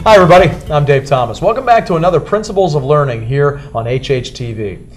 Hi everybody, I'm Dave Thomas. Welcome back to another Principles of Learning here on HHTV.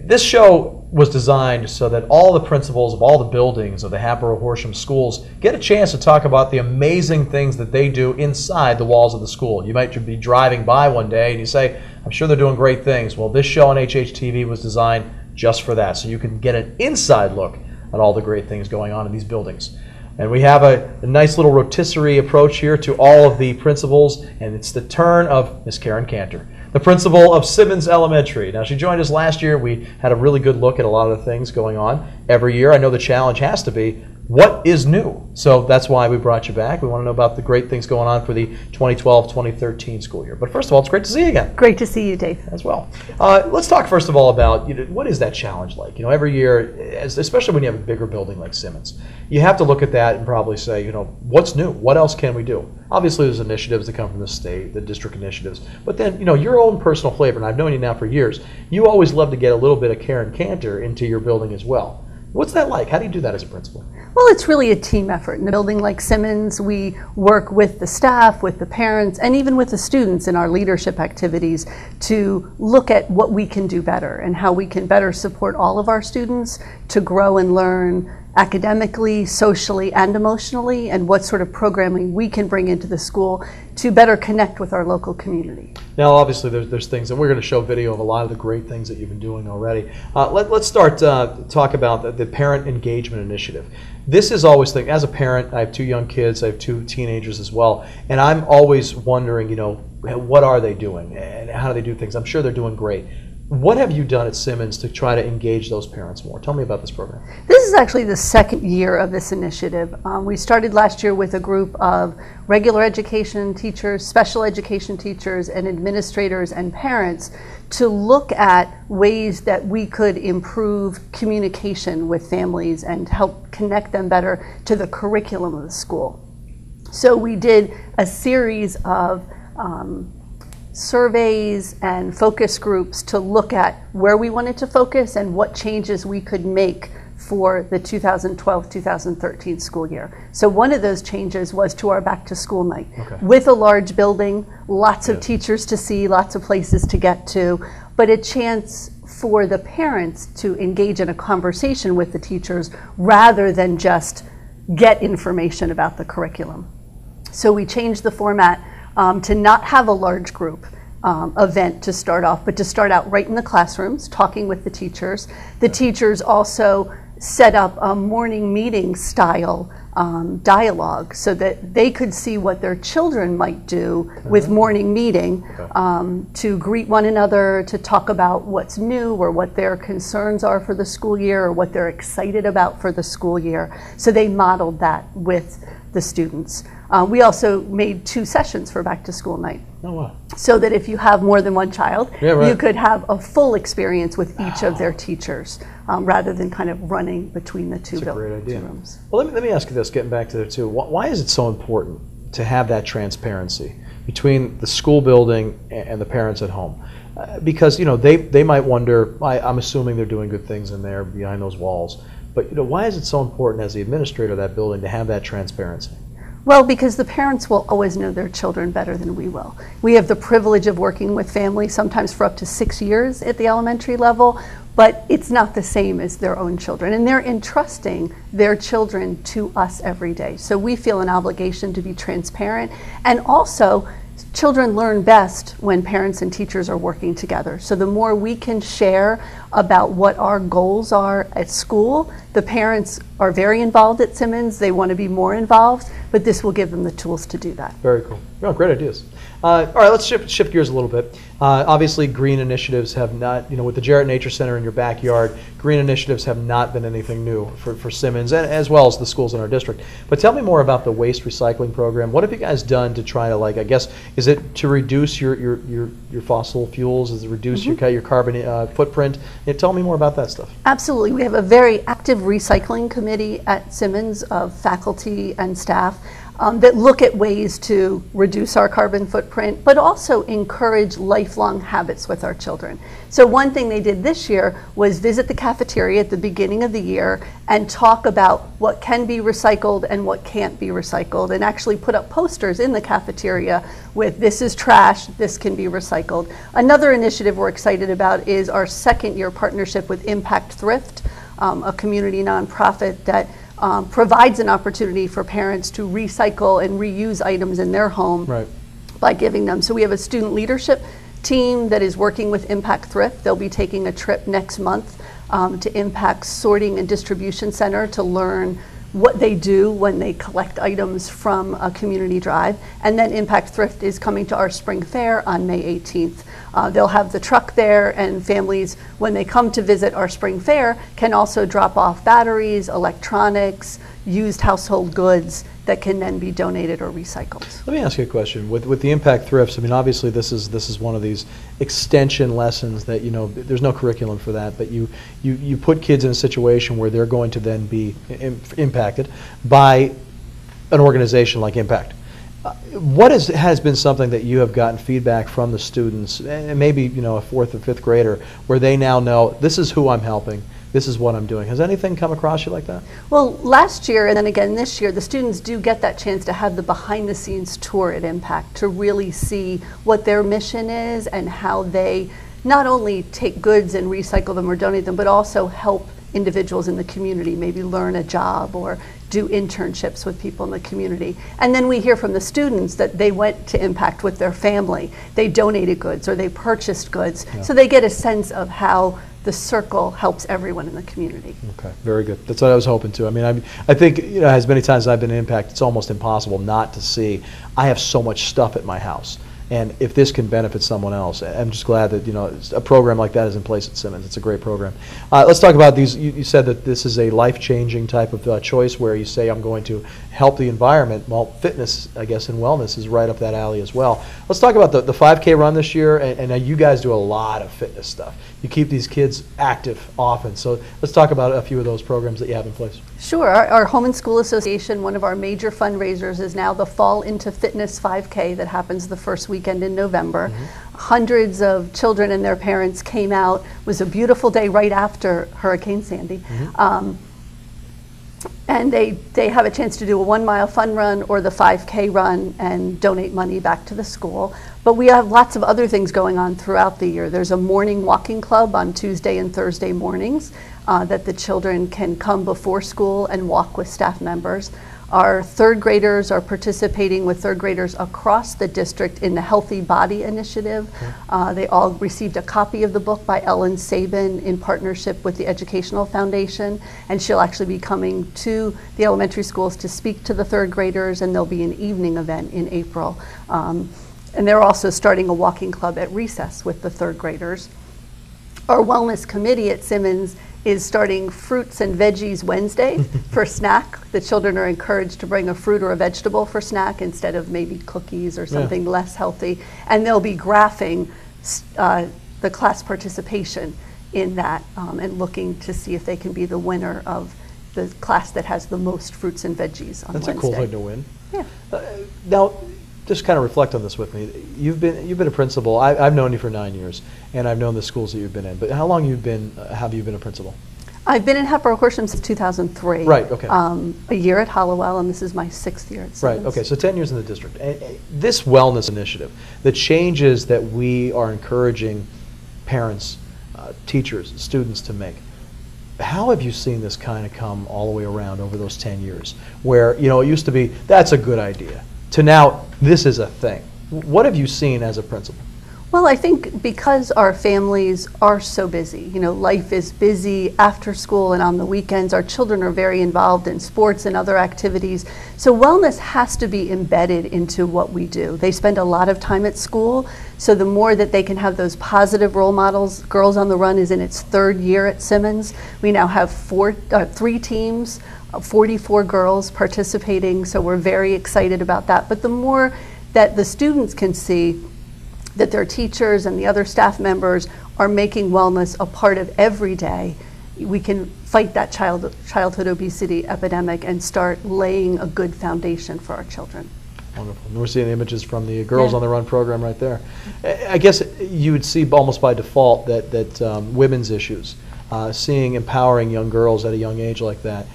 This show was designed so that all the principals of all the buildings of the Hatboro-Horsham schools get a chance to talk about the amazing things that they do inside the walls of the school. You might be driving by one day and you say, I'm sure they're doing great things. Well, this show on HHTV was designed just for that, so you can get an inside look at all the great things going on in these buildings. And we have a nice little rotisserie approach here to all of the principals, and it's the turn of Miss Karen Kanter, the principal of Simmons Elementary. Now, she joined us last year. We had a really good look at a lot of the things going on every year. I know the challenge has to be, what is new? So that's why we brought you back. We want to know about the great things going on for the 2012-2013 school year. But first of all, it's great to see you again. Great to see you, Dave. As well. Let's talk first of all about, what is that challenge like? Every year, especially when you have a bigger building like Simmons, you have to look at that and probably say, what's new? What else can we do? Obviously, there's initiatives that come from the state, the district initiatives, but then, your own personal flavor, and I've known you now for years, you always love to get a little bit of Karen Kanter into your building as well. What's that like? How do you do that as a principal? Well, it's really a team effort. In a building like Simmons, we work with the staff, with the parents, and even with the students in our leadership activities to look at what we can do better and how we can better support all of our students to grow and learn academically, socially, and emotionally, and what sort of programming we can bring into the school to better connect with our local community. Now, obviously, there's things, and we're going to show video of a lot of the great things that you've been doing already. Let's start talk about the Parent Engagement Initiative. This is always thing. As a parent, I have 2 young kids. I have 2 teenagers as well, and I'm always wondering, what are they doing and how do they do things? I'm sure they're doing great. What have you done at Simmons to try to engage those parents more? Tell me about this program. This is actually the 2nd year of this initiative. We started last year with a group of regular education teachers, special education teachers, and administrators and parents to look at ways that we could improve communication with families and help connect them better to the curriculum of the school. So we did a series of surveys and focus groups to look at where we wanted to focus and what changes we could make for the 2012-2013 school year. So one of those changes was to our back to school night. Okay. With a large building, lots of teachers to see, lots of places to get to, but a chance for the parents to engage in a conversation with the teachers rather than just get information about the curriculum. So we changed the format to not have a large group event to start off, but to start out right in the classrooms, talking with the teachers. The teachers also set up a morning meeting style dialogue so that they could see what their children might do with morning meeting to greet one another, to talk about what's new or what their concerns are for the school year or what they're excited about for the school year. So they modeled that with the students. We also made 2 sessions for back to school night. Oh, wow. So that if you have more than one child, you could have a full experience with each of their teachers rather than kind of running between the two rooms. Well, let me ask you this, getting back to that too. Why is it so important to have that transparency between the school building and the parents at home? Because, they might wonder, I'm assuming they're doing good things in there behind those walls, but, why is it so important as the administrator of that building to have that transparency? Well, because the parents will always know their children better than we will. We have the privilege of working with families, sometimes for up to 6 years at the elementary level, but it's not the same as their own children. And they're entrusting their children to us every day. So we feel an obligation to be transparent. And also, children learn best when parents and teachers are working together. So the more we can share about what our goals are at school, the parents are very involved at Simmons. They want to be more involved, but this will give them the tools to do that. Very cool. Oh, great ideas. All right, let's shift gears a little bit. Obviously, green initiatives have not, with the Jarrett Nature Center in your backyard, green initiatives have not been anything new for Simmons, and as well as the schools in our district. But tell me more about the waste recycling program. What have you guys done to try to, I guess, is it to reduce your fossil fuels? Is it reduce your carbon footprint? Tell me more about that stuff. Absolutely. We have a very active active recycling committee at Simmons of faculty and staff that look at ways to reduce our carbon footprint, but also encourage lifelong habits with our children. So one thing they did this year was visit the cafeteria at the beginning of the year and talk about what can be recycled and what can't be recycled, and actually put up posters in the cafeteria with "this is trash, this can be recycled." Another initiative we're excited about is our second year partnership with Impact Thrift, a community nonprofit that provides an opportunity for parents to recycle and reuse items in their home by giving them. So we have a student leadership team that is working with Impact Thrift. They'll be taking a trip next month to Impact Sorting and Distribution Center to learn what they do when they collect items from a community drive. And then Impact Thrift is coming to our spring fair on May 18th. They'll have the truck there, and families, when they come to visit our spring fair, can also drop off batteries, electronics, used household goods that can then be donated or recycled. Let me ask you a question. With the Impact Thrifts, I mean, obviously this is one of these extension lessons that, you know, there's no curriculum for that, but you put kids in a situation where they're going to then be impacted by an organization like Impact. What has been something that you have gotten feedback from the students, and maybe, you know, a fourth or fifth grader, where they now know this is who I'm helping, this is what I'm doing? Has anything come across you like that? Well, last year and then again this year, the students do get that chance to have the behind-the-scenes tour at Impact to really see what their mission is and how they not only take goods and recycle them or donate them, but also help individuals in the community maybe learn a job or do internships with people in the community. And then we hear from the students that they went to Impact with their family. They donated goods or they purchased goods. Yeah. So they get a sense of how the circle helps everyone in the community. Okay, very good. That's what I was hoping to. I mean, I think, you know, as many times as I've been in Impact, it's almost impossible not to see, I have so much stuff at my house. And if this can benefit someone else, I'm just glad that, you know, a program like that is in place at Simmons. It's a great program. Let's talk about these. You said that this is a life-changing type of choice where you say, I'm going to help the environment. Well, fitness, I guess, and wellness is right up that alley as well. Let's talk about the 5K run this year, and you guys do a lot of fitness stuff. You keep these kids active often. So let's talk about a few of those programs that you have in place. Sure. Our Home and School Association, one of our major fundraisers, is now the Fall into Fitness 5K that happens the first weekend in November. Mm-hmm. Hundreds of children and their parents came out. It was a beautiful day right after Hurricane Sandy. Mm-hmm. And they have a chance to do a 1-mile fun run or the 5K run and donate money back to the school. But we have lots of other things going on throughout the year. There's a morning walking club on Tuesday and Thursday mornings that the children can come before school and walk with staff members. Our third graders are participating with third graders across the district in the Healthy Body Initiative. They all received a copy of the book by Ellen Sabin in partnership with the Educational Foundation, and she'll actually be coming to the elementary schools to speak to the third graders, and there'll be an evening event in April. And they're also starting a walking club at recess with the third graders. Our wellness committee at Simmons is starting Fruits and Veggies Wednesday for snack. The children are encouraged to bring a fruit or a vegetable for snack instead of maybe cookies or something less healthy. And they'll be graphing the class participation in that and looking to see if they can be the winner of the class that has the most fruits and veggies on Wednesday. That's a cool thing to win. Yeah. Now, just kind of reflect on this with me. You've been a principal. I've known you for 9 years, and I've known the schools that you've been in. But how long have you been a principal? I've been in Hatboro-Horsham since 2003. Right. Okay. A year at Hollowell, and this is my 6th year at Simmons. Right. Okay. So 10 years in the district. And this wellness initiative, the changes that we are encouraging parents, teachers, students to make. How have you seen this kind of come all the way around over those 10 years? Where, you know, it used to be that's a good idea, to now this is a thing. What have you seen as a principal? Well, I think because our families are so busy, you know, life is busy after school and on the weekends. Our children are very involved in sports and other activities. So wellness has to be embedded into what we do. They spend a lot of time at school, so the more that they can have those positive role models. Girls on the Run is in its 3rd year at Simmons. We now have 3 teams, 44 girls participating, so we're very excited about that. But the more that the students can see that their teachers and the other staff members are making wellness a part of every day, we can fight that childhood obesity epidemic and start laying a good foundation for our children. Wonderful. And we're seeing images from the Girls on the Run program right there. I guess you would see almost by default that women's issues, seeing empowering young girls at a young age like that,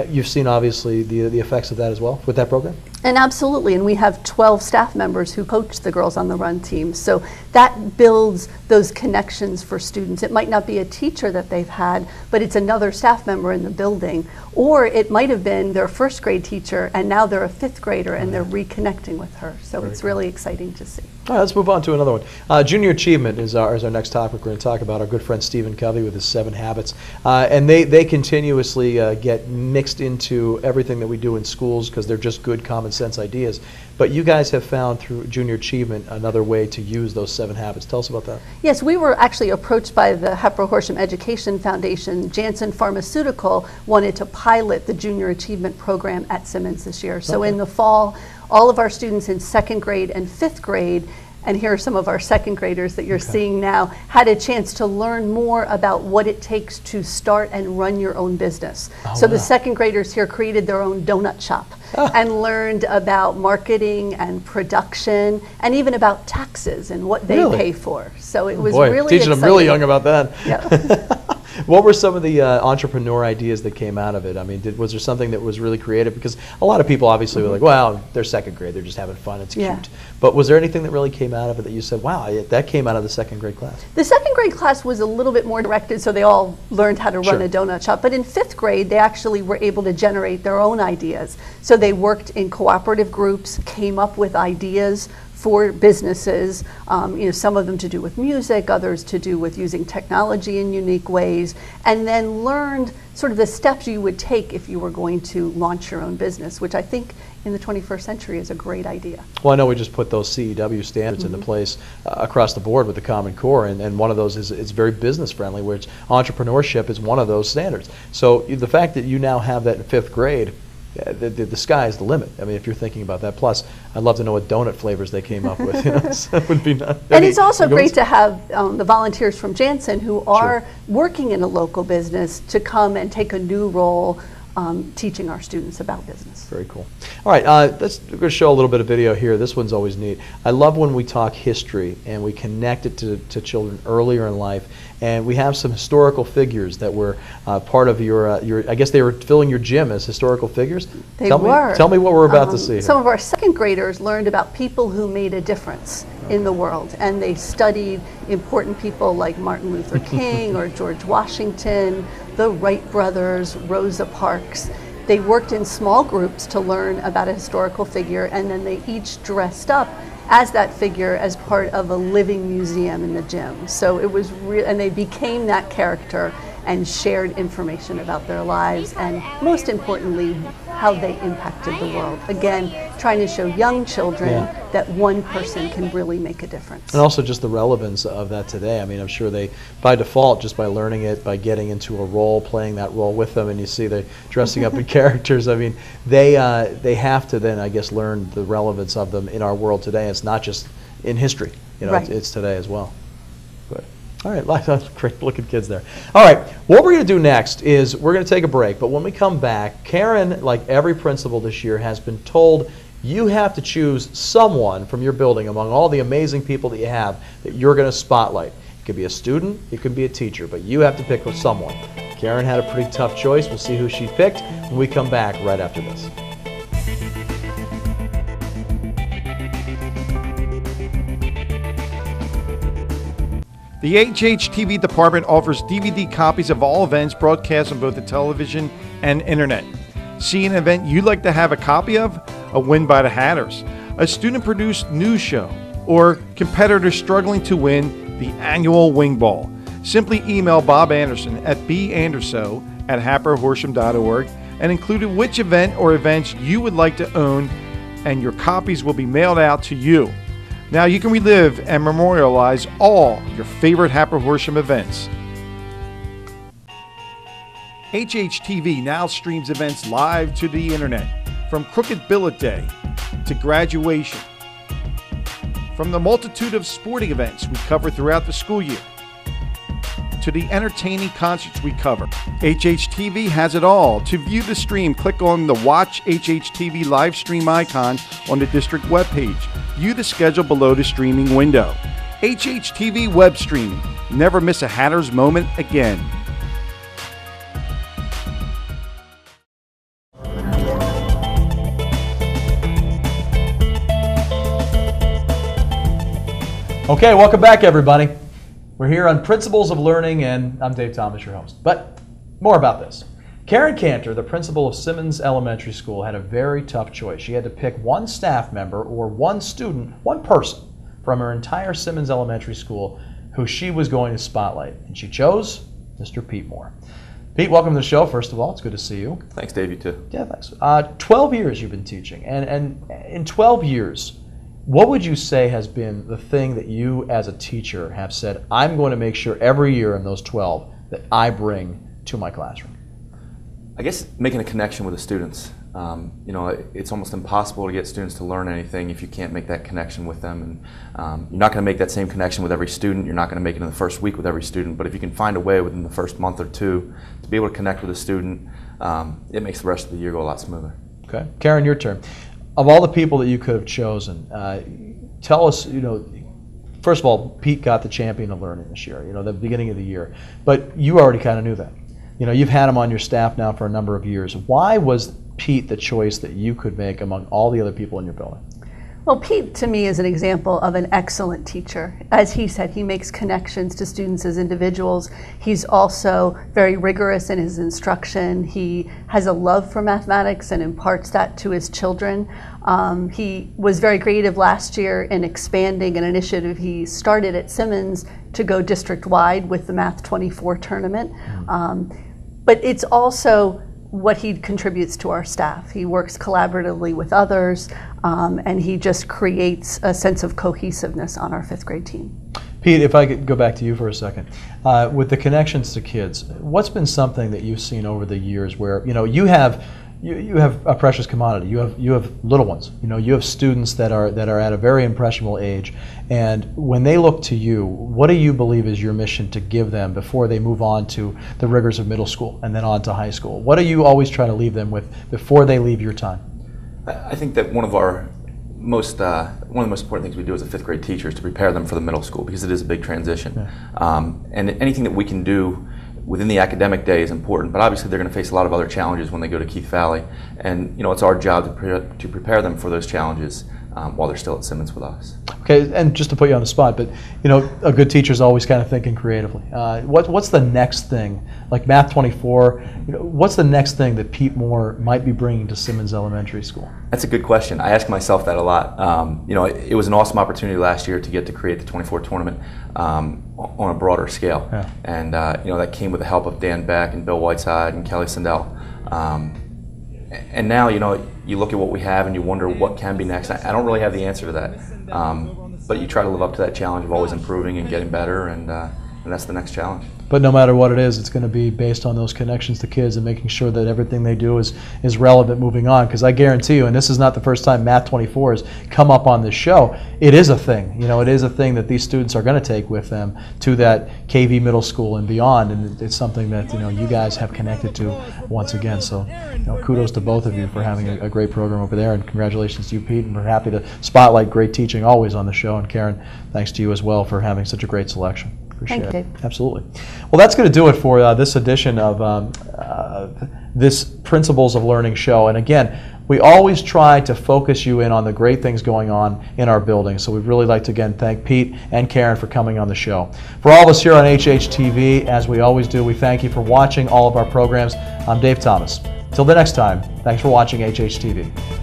you've seen obviously the effects of that as well with that program? And absolutely, and we have 12 staff members who coach the Girls on the Run team. So that builds those connections for students. It might not be a teacher that they've had, but it's another staff member in the building. Or it might have been their first grade teacher, and now they're a fifth grader, and they're reconnecting with her. So it's really exciting to see. All right, let's move on to another one. Junior achievement is our next topic. We're going to talk about our good friend Stephen Covey with his 7 habits. And they continuously get mixed into everything that we do in schools because they're just good common sense ideas. But you guys have found through junior achievement another way to use those 7 habits. Tell us about that. Yes, we were actually approached by the Hatboro-Horsham Education Foundation. Janssen Pharmaceutical wanted to pilot the junior achievement program at Simmons this year. So in the fall, all of our students in 2nd grade and 5th grade, and here are some of our 2nd graders that you're seeing now, had a chance to learn more about what it takes to start and run your own business. So the 2nd graders here created their own donut shop and learned about marketing and production and even about taxes and what they pay for. So it was really teaching exciting. them really young about that. Yeah. What were some of the entrepreneur ideas that came out of it? I mean, was there something that was really creative? Because a lot of people obviously were like, well, they're 2nd grade, they're just having fun, it's cute. But was there anything that really came out of it that you said, wow, that came out of the 2nd grade class? The 2nd grade class was a little bit more directed, so they all learned how to run a donut shop. But in 5th grade, they actually were able to generate their own ideas. So they worked in cooperative groups, came up with ideas for businesses, some of them to do with music, others to do with using technology in unique ways, and then learned sort of the steps you would take if you were going to launch your own business, which I think in the 21st century is a great idea. Well, I know we just put those CEW standards into place across the board with the Common Core, and one of those is very business friendly, which entrepreneurship is one of those standards. So the fact that you now have that in 5th grade, the sky's the limit. I mean, if you're thinking about that. Plus, I'd love to know what donut flavors they came up with. That would be nice. And it's also great to have the volunteers from Janssen who are working in a local business to come and take a new role teaching our students about business. Very cool. All right, we're going to show a little bit of video here. This one's always neat. I love when we talk history and we connect it to children earlier in life. And we have some historical figures that were part of your, I guess they were filling your gym as historical figures? They were. Tell me what we're about to see here. Some of our 2nd graders learned about people who made a difference in the world. And they studied important people like Martin Luther King or George Washington, the Wright brothers, Rosa Parks. They worked in small groups to learn about a historical figure, and then they each dressed up as that figure as part of a living museum in the gym. So it was real, and they became that character and shared information about their lives and, most importantly, how they impacted the world. Again, trying to show young children that one person can really make a difference. And also just the relevance of that today. I mean, I'm sure they, by default, just by learning it, by getting into a role, playing that role with them, and you see they're dressing up in characters, I mean, they have to then, I guess, learn the relevance of them in our world today. It's not just in history, it's today as well. Good. All right, lots of great looking kids there. All right, what we're going to do next is we're going to take a break, but when we come back, Karen, like every principal this year, has been told you have to choose someone from your building among all the amazing people that you have that you're going to spotlight. It could be a student, it could be a teacher, but you have to pick someone. Karen had a pretty tough choice. We'll see who she picked when we come back right after this. The HHTV department offers DVD copies of all events broadcast on both the television and internet. See an event you'd like to have a copy of? A win by the Hatters, a student-produced news show, or competitors struggling to win the annual Wing Ball. Simply email Bob Anderson at banderso@hatboro-horsham.org and include which event or events you would like to own, and your copies will be mailed out to you. Now you can relive and memorialize all your favorite Hatboro-Horsham events. HHTV now streams events live to the internet, from Crooked Billet Day to graduation. From the multitude of sporting events we cover throughout the school year, to the entertaining concerts we cover. HHTV has it all. To view the stream, click on the Watch HHTV live stream icon on the district webpage. View the schedule below the streaming window. HHTV web streaming. Never miss a Hatter's moment again. Okay, welcome back, everybody. We're here on Principles of Learning, and I'm Dave Thomas, your host. But more about this. Karen Kanter, the principal of Simmons Elementary School, had a very tough choice. She had to pick one staff member or one student, one person from her entire Simmons Elementary School who she was going to spotlight, and she chose Mr. Pete Moore. Pete, welcome to the show, first of all. It's good to see you. Thanks, Dave. You too. Yeah, thanks. 12 years you've been teaching, and in 12 years, what would you say has been the thing that you as a teacher have said, I'm going to make sure every year in those 12 that I bring to my classroom? I guess making a connection with the students. You know, it's almost impossible to get students to learn anything if you can't make that connection with them. And you're not going to make that same connection with every student. You're not going to make it in the first week with every student. But if you can find a way within the first month or two to be able to connect with a student, it makes the rest of the year go a lot smoother. Okay. Karen, your turn. Of all the people that you could have chosen, tell us, you know, first of all, Pete got the champion of learning this year, you know, the beginning of the year. But you already kind of knew that. You know, you've had him on your staff now for a number of years. Why was Pete the choice that you could make among all the other people in your building? Well, Pete, to me, is an example of an excellent teacher. As he said, he makes connections to students as individuals. He's also very rigorous in his instruction. He has a love for mathematics and imparts that to his children. He was very creative last year in expanding an initiative he started at Simmons to go district-wide with the Math 24 tournament. But it's also what he contributes to our staff. He works collaboratively with others, and he just creates a sense of cohesiveness on our 5th grade team. Pete, if I could go back to you for a second. With the connections to kids, what's been something that you've seen over the years where, you know, you have a precious commodity. You have little ones. You know, you have students that are at a very impressionable age, and when they look to you, what do you believe is your mission to give them before they move on to the rigors of middle school and then on to high school? What do you always try to leave them with before they leave your time? I think that one of the most important things we do as a 5th grade teacher is to prepare them for the middle school, because it is a big transition. Yeah. And anything that we can do within the academic day is important, but obviously they're going to face a lot of other challenges when they go to Keith Valley, and you know, it's our job to prepare them for those challenges while they're still at Simmons with us. Okay, and just to put you on the spot, but you know, a good teacher is always kind of thinking creatively. What's the next thing, like Math 24? You know, what's the next thing that Pete Moore might be bringing to Simmons Elementary School? That's a good question. I ask myself that a lot. You know, it was an awesome opportunity last year to get to create the 24 tournament on a broader scale, yeah. And you know, that came with the help of Dan Beck and Bill Whiteside and Kelly Sindell. And now, you know, you look at what we have and you wonder what can be next. I don't really have the answer to that, but you try to live up to that challenge of always improving and getting better, and that's the next challenge. But no matter what it is, it's going to be based on those connections to kids and making sure that everything they do is relevant moving on. Because I guarantee you, and this is not the first time Math 24 has come up on this show, it is a thing. You know, it is a thing that these students are going to take with them to that KV middle school and beyond. And it's something that, you know, you guys have connected to once again. So, you know, kudos to both of you for having a great program over there, and congratulations to you, Pete. And we're happy to spotlight great teaching always on the show. And Karen, thanks to you as well for having such a great selection. Appreciate Thank you, it. Absolutely. Well, that's going to do it for this edition of this Principles of Learning show. And again, we always try to focus you in on the great things going on in our building. So we'd really like to again thank Pete and Karen for coming on the show. For all of us here on HHTV, as we always do, we thank you for watching all of our programs. I'm Dave Thomas. Till the next time, thanks for watching HHTV.